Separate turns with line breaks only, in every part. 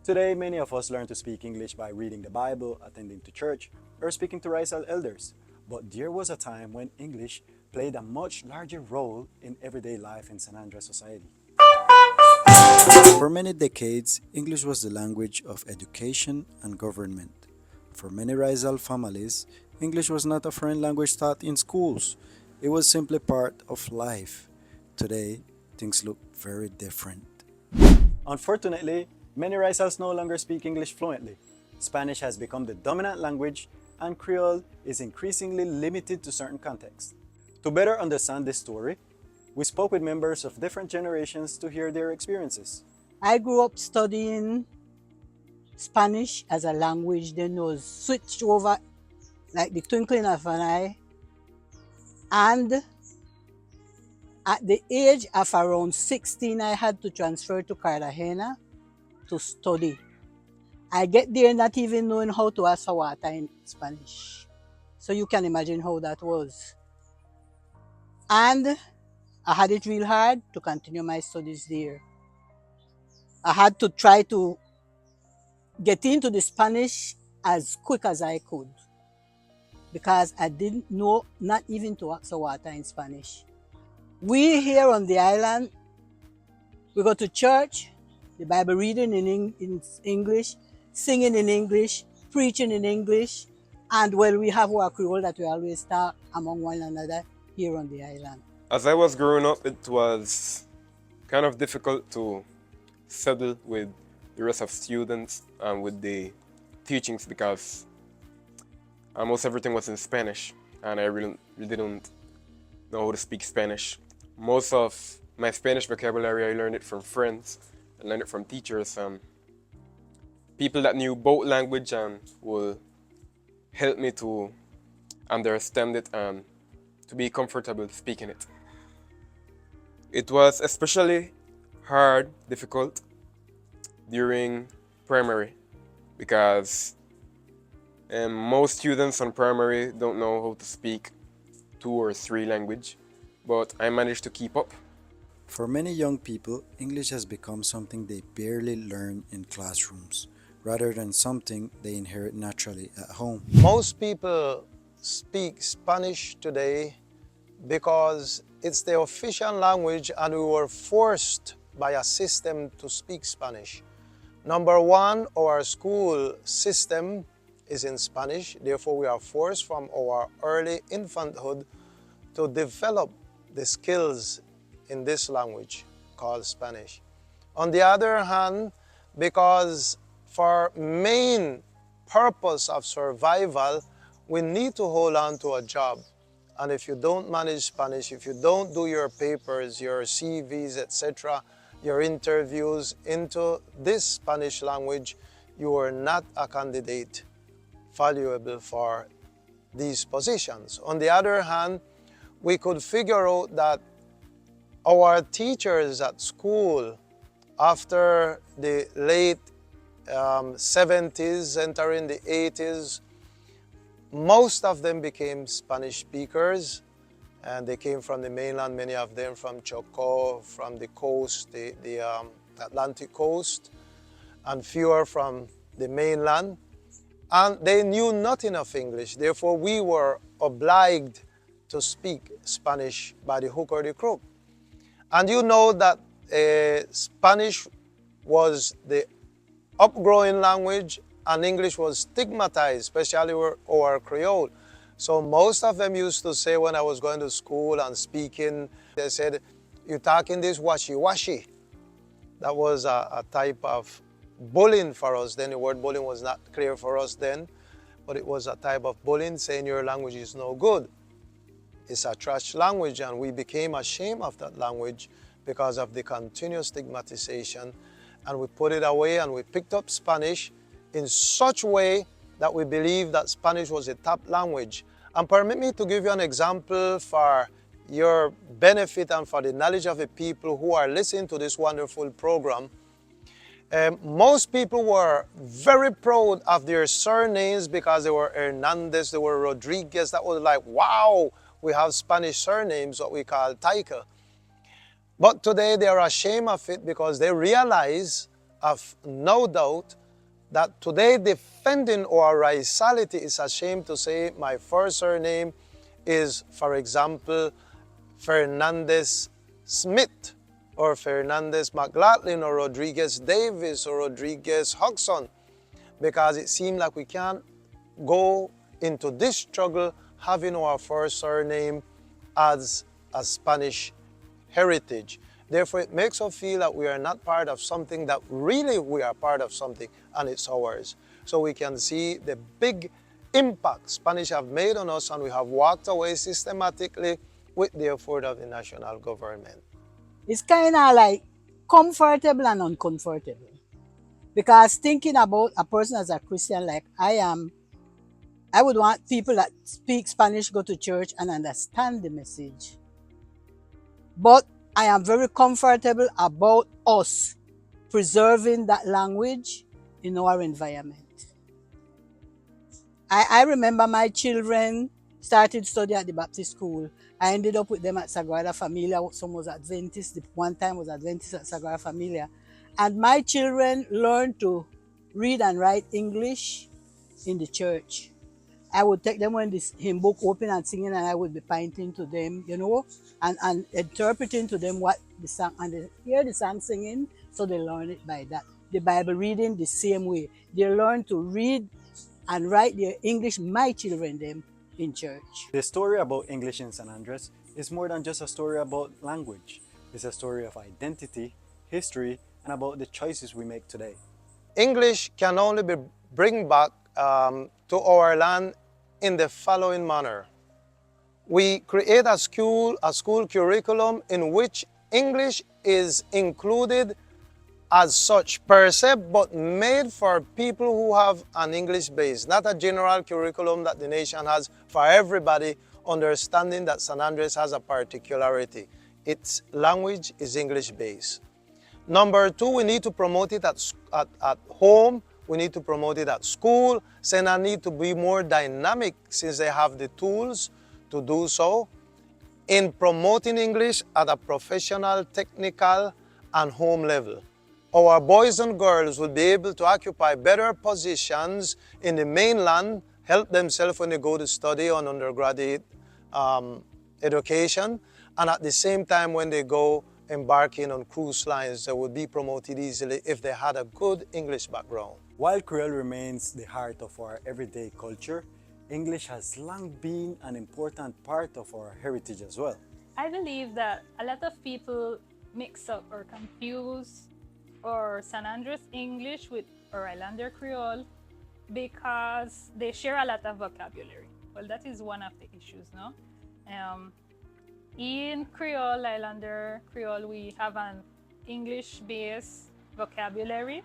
Today, many of us learn to speak English by reading the Bible, attending to church, or speaking to Raizal elders. But there was a time when English played a much larger role in everyday life in San Andrés society. For many decades, English was the language of education and government. For many Raizal families, English was not a foreign language taught in schools. It was simply part of life. Today, things look very different. Unfortunately, many Raizals no longer speak English fluently. Spanish has become the dominant language, and Creole is increasingly limited to certain contexts. To better understand this story, we spoke with members of different generations to hear their experiences.
I grew up studying Spanish as a language, then was switched over like the twinkling of an eye. And at the age of around 16, I had to transfer to Cartagena to study. I get there not even knowing how to ask for water in Spanish. So you can imagine how that was. And I had it real hard to continue my studies there. I had to try to get into the Spanish as quick as I could because I didn't know not even to ask for water in Spanish. We here on the island, we go to church, the Bible reading in English, singing in English, preaching in English, and well, we have our Creole that we always talk among one another here on the island.
As I was growing up, it was kind of difficult to settle with the rest of students and with the teachings because almost everything was in Spanish and I really didn't know how to speak Spanish. Most of my Spanish vocabulary, I learned it from friends, I learned it from teachers and people that knew both language and will help me to understand it and to be comfortable speaking it. It was especially hard, difficult during primary because most students on primary don't know how to speak 2 or 3 languages, but I managed to keep up.
For many young people, English has become something they barely learn in classrooms, rather than something they inherit naturally at home.
Most people speak Spanish today because it's the official language and we were forced by a system to speak Spanish. Number one, our school system is in Spanish, therefore we are forced from our early infanthood to develop the skills in this language called Spanish. On the other hand, because for main purpose of survival, we need to hold on to a job. And if you don't manage Spanish, if you don't do your papers, your CVs, etc., your interviews into this Spanish language, you are not a candidate valuable for these positions. On the other hand, we could figure out that our teachers at school, after the late 70s, entering the 80s, most of them became Spanish speakers, and they came from the mainland, many of them from Chocó, from the coast, the Atlantic coast, and fewer from the mainland. And they knew nothing of English, therefore we were obliged to speak Spanish by the hook or the crook. And you know that Spanish was the upgrowing language and English was stigmatized, especially our Creole. So most of them used to say when I was going to school and speaking, they said, "You talking this washy-washy." That was a type of bullying for us then. The word bullying was not clear for us then, but it was a type of bullying saying your language is no good. It's a trash language, and we became ashamed of that language because of the continuous stigmatization, and we put it away and we picked up Spanish in such a way that we believe that Spanish was a top language. And permit me to give you an example for your benefit and for the knowledge of the people who are listening to this wonderful program. Most people were very proud of their surnames because they were Hernandez, they were Rodriguez. That was like, wow, we have Spanish surnames, what we call title. But today they are ashamed of it because they realize have no doubt that today defending our Raizality is ashamed to say my first surname is, for example, Fernandez Smith or Fernandez McLaughlin or Rodriguez Davis or Rodriguez Hodgson, because it seemed like we can't go into this struggle having our first surname as a Spanish heritage. Therefore, it makes us feel that we are not part of something that really we are part of something and it's ours. So we can see the big impact Spanish have made on us, and we have walked away systematically with the effort of the national government.
It's kind of like comfortable and uncomfortable. Because thinking about a person as a Christian like I am, I would want people that speak Spanish go to church and understand the message. But I am very comfortable about us preserving that language in our environment. I remember my children started studying at the Baptist school. I ended up with them at Sagrada Familia. Some was Adventist. One time was Adventist at Sagrada Familia. And my children learned to read and write English in the church. I would take them when this hymn book open and singing, and I would be pointing to them, and interpreting to them what the song, and they hear the song singing, so they learn it by that. The Bible reading the same way. They learn to read and write their English, my children, them, in church.
The story about English in San Andres is more than just a story about language. It's a story of identity, history, and about the choices we make today.
English can only be bring back to our land in the following manner. We create a school curriculum in which English is included as such per se, but made for people who have an English base, not a general curriculum that the nation has for everybody, understanding that San Andres has a particularity. Its language is English based. Number two, we need to promote it at home. We need to promote it at school. Sena need to be more dynamic since they have the tools to do so in promoting English at a professional, technical, and home level. Our boys and girls will be able to occupy better positions in the mainland, help themselves when they go to study on undergraduate education, and at the same time when they go embarking on cruise lines, they would be promoted easily if they had a good English background.
While Creole remains the heart of our everyday culture, English has long been an important part of our heritage as well.
I believe that a lot of people mix up or confuse or San Andres English with or Islander Creole because they share a lot of vocabulary. Well, that is one of the issues, no? In Creole, Islander Creole, we have an English-based vocabulary.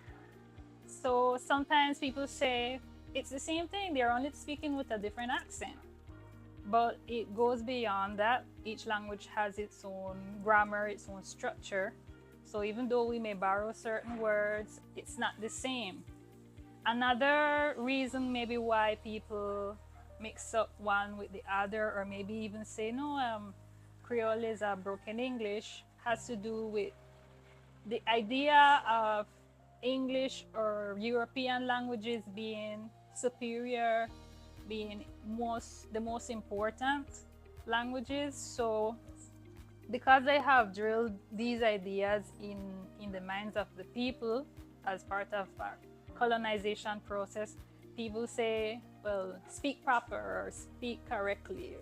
So sometimes people say it's the same thing, they're only speaking with a different accent. But it goes beyond that. Each language has its own grammar, its own structure. So even though we may borrow certain words, it's not the same. Another reason maybe why people mix up one with the other, or maybe even say, no, Creole is a broken English, has to do with the idea of English or European languages being superior, being the most important languages. So because they have drilled these ideas in the minds of the people as part of our colonization process, people say, well, speak proper or speak correctly.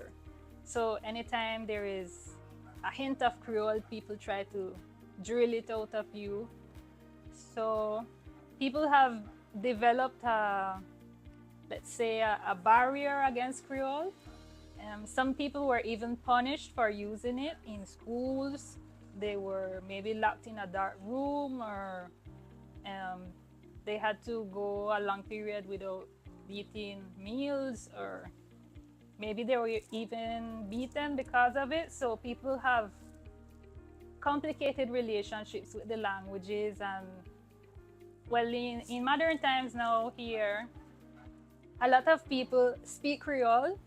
So anytime there is a hint of Creole, people try to drill it out of you. So people have developed let's say a barrier against Creole. Some people were even punished for using it in schools. They were maybe locked in a dark room, or they had to go a long period without eating meals, or maybe they were even beaten because of it. So people have complicated relationships with the languages. And well, in modern times now here, a lot of people speak Creole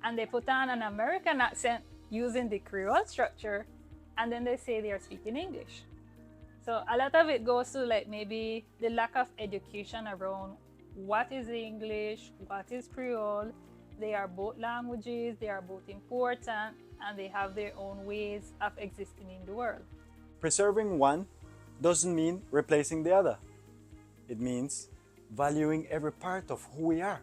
and they put on an American accent using the Creole structure, and then they say they are speaking English. So a lot of it goes to like maybe the lack of education around what is English, what is Creole. They are both languages, they are both important, and they have their own ways of existing in the world.
Preserving one doesn't mean replacing the other. It means valuing every part of who we are.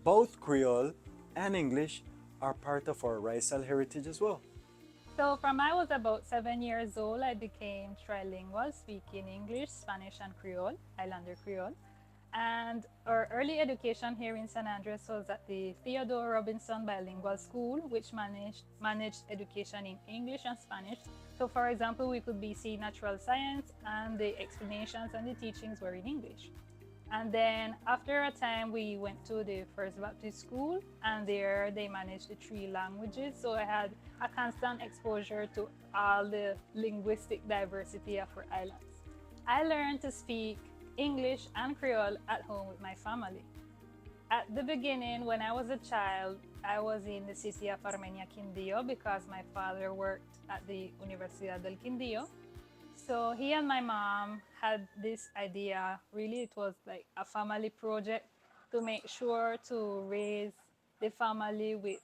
Both Creole and English are part of our Raizal heritage as well.
So from I was about 7 years old, I became trilingual, speaking English, Spanish, and Creole, Islander Creole. And our early education here in San Andrés was at the Theodore Robinson Bilingual School, which managed education in English and Spanish. So for example, we could be seeing natural science and the explanations and the teachings were in English. And then after a time, we went to the First Baptist School, and there they managed the 3 languages. So I had a constant exposure to all the linguistic diversity of our islands. I learned to speak English and Creole at home with my family. At the beginning, when I was a child, I was in the city of Armenia, Quindío, because my father worked at the Universidad del Quindío. So he and my mom had this idea, really it was like a family project to make sure to raise the family with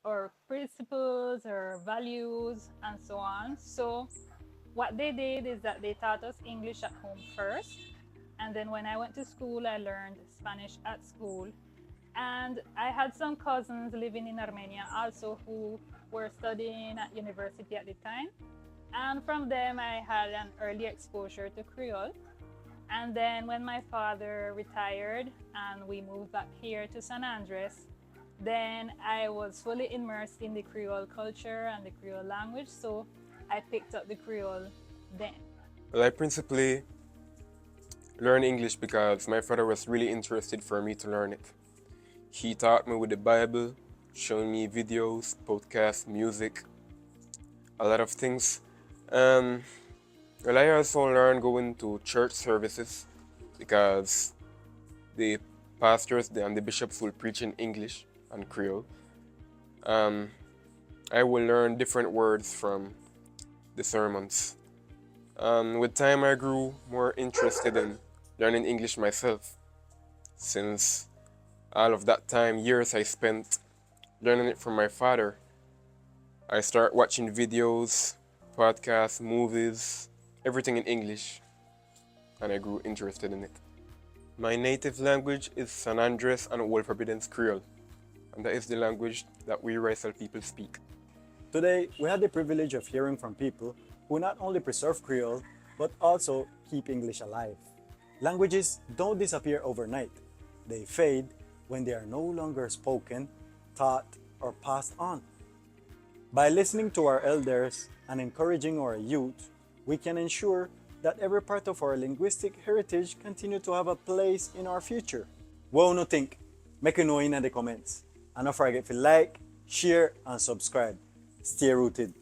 our principles, our values, and so on. So what they did is that they taught us English at home first. And then when I went to school, I learned Spanish at school. And I had some cousins living in Armenia also who were studying at university at the time. And from them, I had an early exposure to Creole. And then when my father retired and we moved back here to San Andres, then I was fully immersed in the Creole culture and the Creole language. So I picked up the Creole then.
Well, I principally learned English because my father was really interested for me to learn it. He taught me with the Bible, showing me videos, podcasts, music, a lot of things. Well, I also learned going to church services because the pastors and the bishops will preach in English and Creole. I will learn different words from the sermons. With time, I grew more interested in learning English myself, since all of that time, years I spent learning it from my father. I started watching videos, podcasts, movies, everything in English, and I grew interested in it. My native language is San Andrés and Old Providence Creole, and that is the language that we Raizal people speak.
Today, we had the privilege of hearing from people who not only preserve Creole, but also keep English alive. Languages don't disappear overnight. They fade when they are no longer spoken, taught, or passed on. By listening to our elders and encouraging our youth, we can ensure that every part of our linguistic heritage continue to have a place in our future. What you think? Make you know in the comments. And don't forget to like, share, and subscribe. Stay rooted.